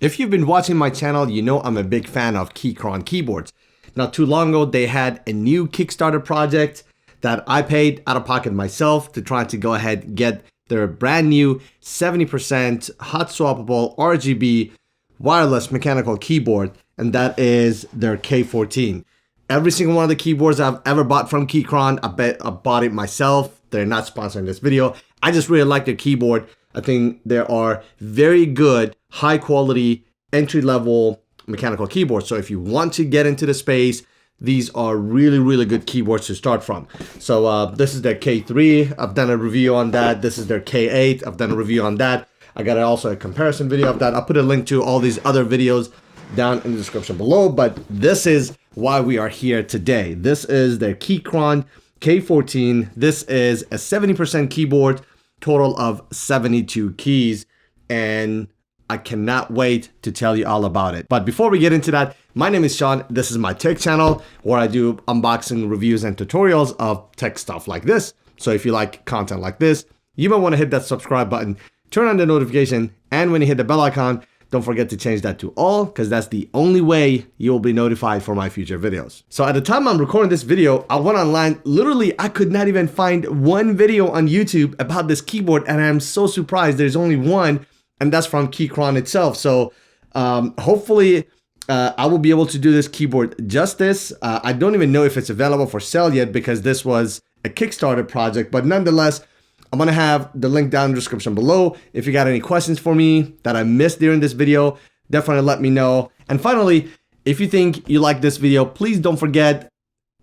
If you've been watching my channel, you know I'm a big fan of Keychron keyboards. Not too long ago, they had a new Kickstarter project that I paid out of pocket myself to try to go ahead and get their brand new 70% hot swappable RGB wireless mechanical keyboard, and that is their K14. Every single one of the keyboards I've ever bought from Keychron, I bought it myself. They're not sponsoring this video. I just really like their keyboard. I think there are very good, high quality, entry-level mechanical keyboards. So if you want to get into the space, these are really, really good keyboards to start from. So this is their K3. I've done a review on that. This is their K8. I've done a review on that. I got also a comparison video of that. I'll put a link to all these other videos down in the description below. But this is why we are here today. This is their Keychron K14. This is a 70% keyboard, total of 72 keys, and I cannot wait to tell you all about it. But before we get into that, my name is Sean. This is my tech channel where I do unboxing, reviews, and tutorials of tech stuff like this. So if you like content like this, you might want to hit that subscribe button, turn on the notification, and when you hit the bell icon, don't forget to change that to all, because that's the only way you will be notified for my future videos. So at the time I'm recording this video, I went online. Literally, I could not even find one video on YouTube about this keyboard, and I'm so surprised there's only one, and that's from Keychron itself. So hopefully I will be able to do this keyboard justice. I don't even know if it's available for sale yet because this was a Kickstarter project, but nonetheless, I'm gonna have the link down in the description below. If you got any questions for me that I missed during this video, definitely let me know. And finally, if you think you like this video, please don't forget,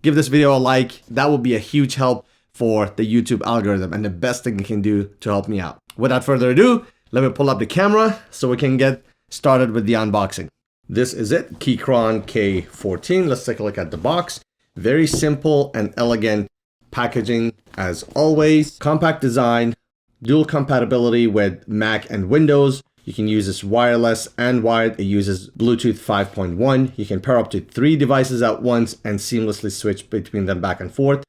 give this video a like. That will be a huge help for the YouTube algorithm and the best thing you can do to help me out. Without further ado, let me pull up the camera so we can get started with the unboxing. This is it, Keychron K14. Let's take a look at the box. Very simple and elegant packaging as always. Compact design, dual compatibility with Mac and Windows. You can use this wireless and wired. It uses Bluetooth 5.1. You can pair up to 3 devices at once and seamlessly switch between them back and forth.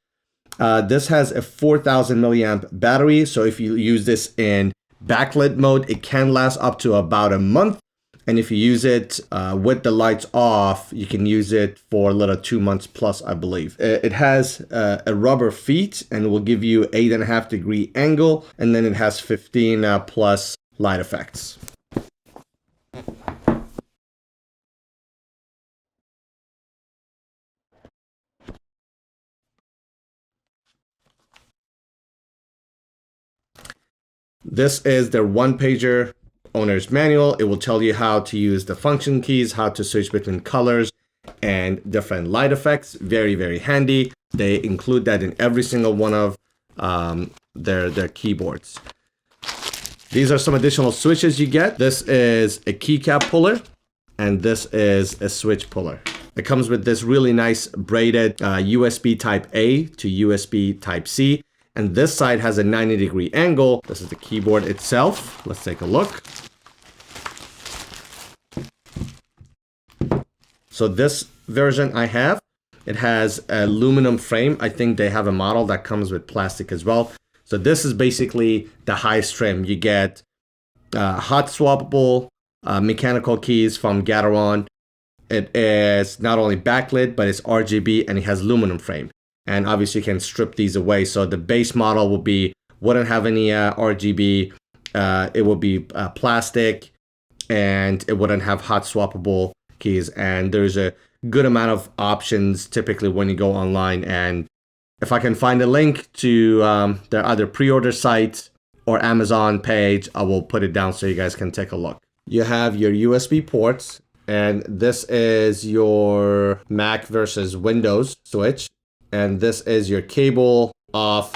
This has a 4,000 milliamp battery. So if you use this in backlit mode, it can last up to about a month. And if you use it with the lights off, you can use it for a little 2 months plus, I believe. It has a rubber feet and will give you 8.5 degree angle. And then it has 15 plus light effects. This is their one-pager owner's manual. It will tell you how to use the function keys, how to switch between colors and different light effects. Very, very handy. They include that in every single one of their keyboards. These are some additional switches you get. This is a keycap puller, and this is a switch puller. It comes with this really nice braided USB type A to USB type C. And this side has a 90 degree angle. This is the keyboard itself. Let's take a look. So this version I have, it has an aluminum frame. I think they have a model that comes with plastic as well. So this is basically the highest trim. You get hot swappable mechanical keys from Keychron. It is not only backlit, but it's RGB and it has aluminum frame. And obviously you can strip these away. So the base model wouldn't have any RGB. It would be plastic, and it wouldn't have hot swappable keys. And there's a good amount of options typically when you go online. And if I can find a link to their either pre-order site or Amazon page, I will put it down so you guys can take a look. You have your USB ports, and this is your Mac versus Windows switch. And this is your cable off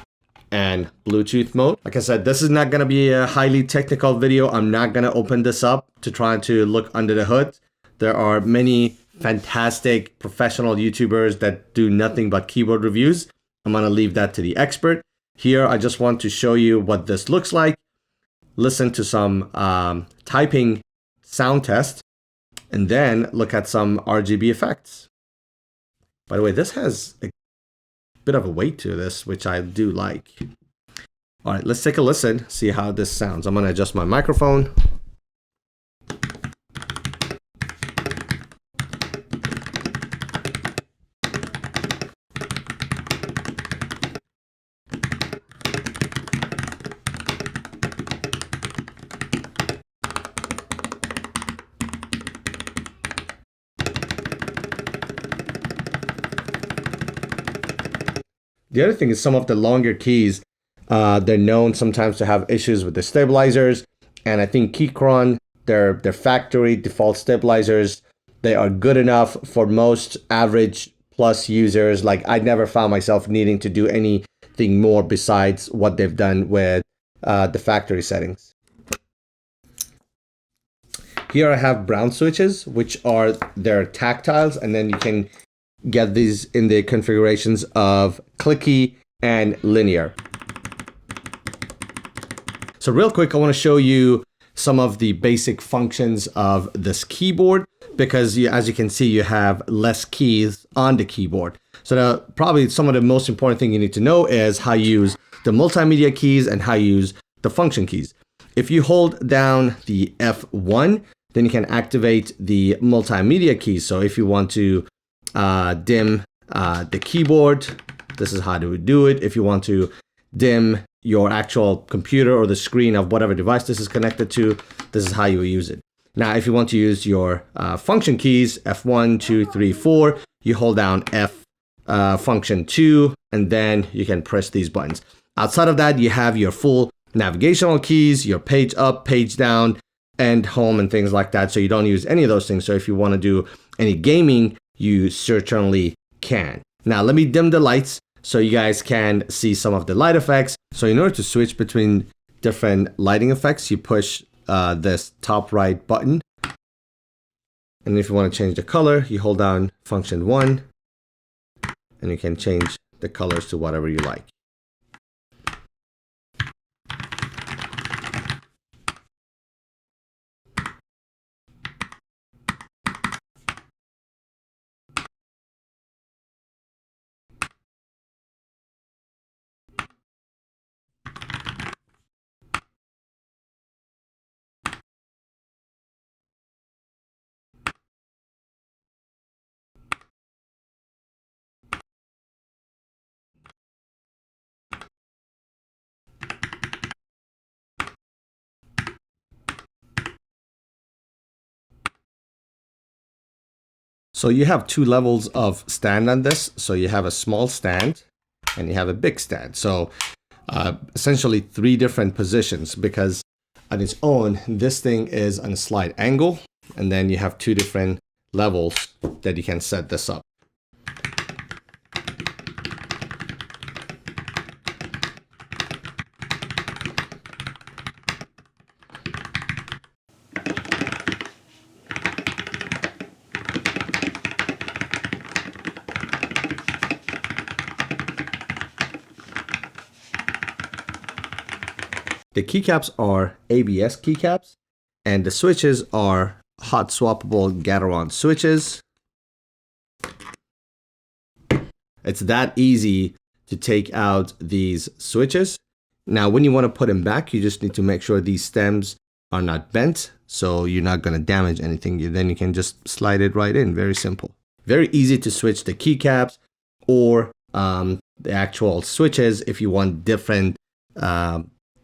and Bluetooth mode. Like I said, this is not gonna be a highly technical video. I'm not gonna open this up to try to look under the hood. There are many fantastic professional YouTubers that do nothing but keyboard reviews. I'm gonna leave that to the expert. Here, I just want to show you what this looks like. Listen to some typing sound test, and then look at some RGB effects. By the way, this has a bit of a weight to this, which I do like. All right, let's take a listen, see how this sounds. I'm gonna adjust my microphone. The other thing is some of the longer keys, they're known sometimes to have issues with the stabilizers. And I think Keychron, their factory default stabilizers, they are good enough for most average plus users. Like I never found myself needing to do anything more besides what they've done with the factory settings. Here I have brown switches, which are their tactiles, and then you can get these in the configurations of clicky and linear. So real quick, I want to show you some of the basic functions of this keyboard, because as you can see, you have less keys on the keyboard. So probably some of the most important thing you need to know is how you use the multimedia keys and how you use the function keys. If you hold down the F1, then you can activate the multimedia keys. So if you want to dim the keyboard, this is how to do it. If you want to dim your actual computer or the screen of whatever device this is connected to, this is how you use it. Now, if you want to use your function keys, F1, 2, 3, 4, you hold down F function 2, and then you can press these buttons. Outside of that, you have your full navigational keys, your page up, page down, and home and things like that. So you don't use any of those things. So if you want to do any gaming, you certainly can. Now, let me dim the lights so you guys can see some of the light effects. So in order to switch between different lighting effects, you push this top right button. And if you want to change the color, you hold down function 1, and you can change the colors to whatever you like. So you have two levels of stand on this. So you have a small stand and you have a big stand. So essentially 3 different positions, because on its own, this thing is on a slight angle. And then you have 2 different levels that you can set this up. The keycaps are ABS keycaps, and the switches are hot swappable Gateron switches. It's that easy to take out these switches. Now, when you want to put them back, you just need to make sure these stems are not bent, so you're not going to damage anything. Then you can just slide it right in. Very simple. Very easy to switch the keycaps or the actual switches if you want different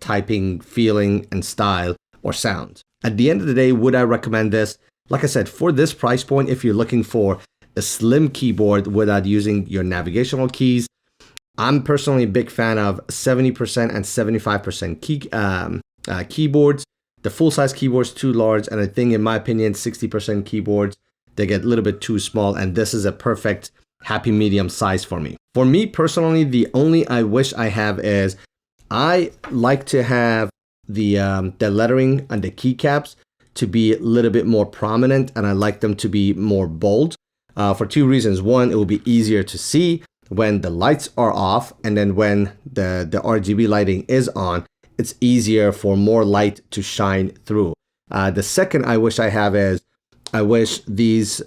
typing, feeling, and style or sound. At the end of the day, would I recommend this? Like I said, for this price point, if you're looking for a slim keyboard without using your navigational keys, I'm personally a big fan of 70% and 75% keyboards. The full-size keyboards too large, and I think, in my opinion, 60% keyboards, they get a little bit too small, and this is a perfect happy medium size for me. For me personally, the only I wish I have is I like to have the lettering on the keycaps to be a little bit more prominent, and I like them to be more bold for 2 reasons. One, it will be easier to see when the lights are off, and then when the RGB lighting is on, it's easier for more light to shine through. The second I wish I have is I wish these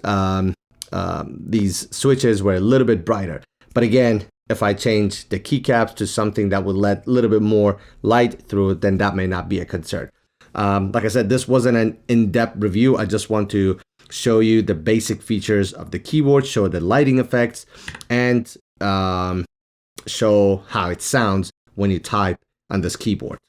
switches were a little bit brighter. But again, if I change the keycaps to something that would let a little bit more light through, then that may not be a concern. Like I said, this wasn't an in-depth review. I just want to show you the basic features of the keyboard, show the lighting effects, and show how it sounds when you type on this keyboard.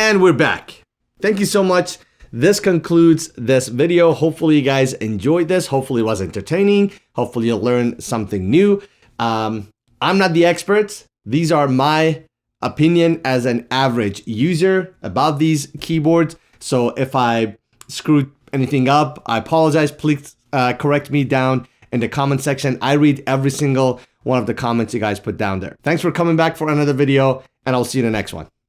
And we're back. Thank you so much. This concludes this video. Hopefully you guys enjoyed this. Hopefully it was entertaining. Hopefully you'll learn something new. I'm not the expert. These are my opinion as an average user about these keyboards. So if I screwed anything up, I apologize. Please correct me down in the comment section. I read every single one of the comments you guys put down there. Thanks for coming back for another video, and I'll see you in the next one.